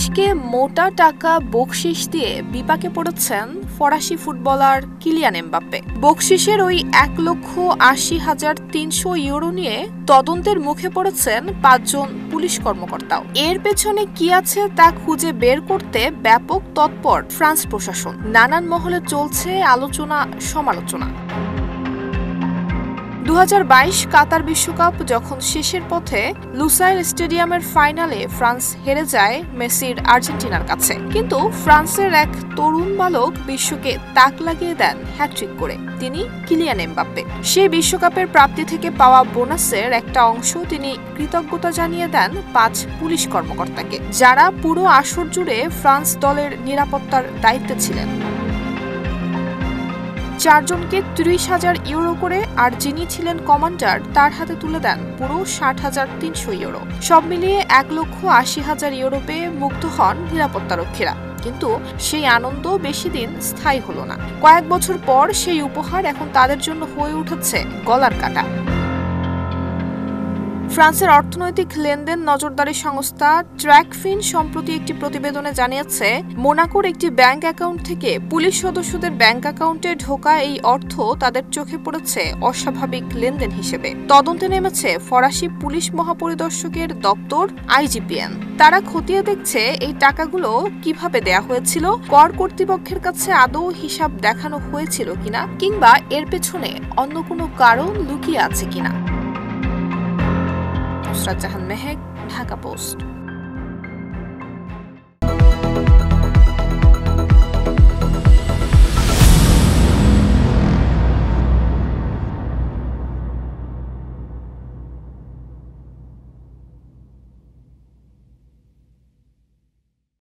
পুলিশকে মোটা টাকা বকশিশ দিয়ে বিপাকে পড়েছেন ফরাসি ফুটবলার কিলিয়ান এমবাপ্পে। বকশিশের ওই 1,80,300 ইউরো নিয়ে তদন্তের মুখে পড়েছেন 5 জন পুলিশ কর্মকর্তাও। এর পেছনে কি আছে তা খুঁজে বের করতে ব্যাপক তৎপর ফ্রান্স প্রশাসন। নানান মহলে চলছে আলোচনা সমালোচনা। 2022 কাতার বিশ্বকাপ যখন শেষের পথে লুসাইল স্টেডিয়ামের ফাইনালে ফ্রান্স হেরে যায় মেসির আর্জেন্টিনার কাছে, কিন্তু ফ্রান্সের এক তরুণ বালক বিশ্বকে তাক লাগিয়ে দেন হ্যাট্রিক করে। তিনি কিলিয়ান এমবাপ্পে। সেই বিশ্বকাপের প্রাপ্তি থেকে পাওয়া বোনাসের একটা অংশ তিনি কৃতজ্ঞতা জানিয়ে দেন 5 পুলিশ কর্মকর্তাকে, যারা পুরো আসর জুড়ে ফ্রান্স দলের নিরাপত্তার দায়িত্বে ছিলেন। 4 জনকে 30,000 ইউরো করে, আর যিনি ছিলেন কমান্ডার তার হাতে তুলে দেন পুরো 60,300 ইউরো। সব মিলিয়ে 1,80,000 ইউরো পেয়ে মুগ্ধ হন নিরাপত্তারক্ষীরা। কিন্তু সেই আনন্দ বেশি দিন স্থায়ী হলো না। কয়েক বছর পর সেই উপহার এখন তাদের জন্য হয়ে উঠেছে গলার কাটা। ফ্রান্সের অর্থনৈতিক লেনদেন নজরদারি সংস্থা ট্র্যাকফিন সম্প্রতি একটি প্রতিবেদনে জানিয়েছে, মোনাকোর একটি ব্যাংক অ্যাকাউন্ট থেকে পুলিশ সদস্যদের ব্যাংক অ্যাকাউন্টে ঢোকা এই অর্থ তাদের চোখে পড়েছে অস্বাভাবিক লেনদেন হিসেবে। তদন্তে নেমেছে ফরাসি পুলিশ মহাপরিদর্শকের দপ্তর IGPN। তারা খতিয়ে দেখছে এই টাকাগুলো কিভাবে দেয়া হয়েছিল, কর কর্তৃপক্ষের কাছে আদৌ হিসাব দেখানো হয়েছিল কিনা, কিংবা এর পেছনে অন্য কোনো কারণ লুকিয়ে আছে কিনা। নুসরাত জাহান মেহেক, ঢাকা পোস্ট।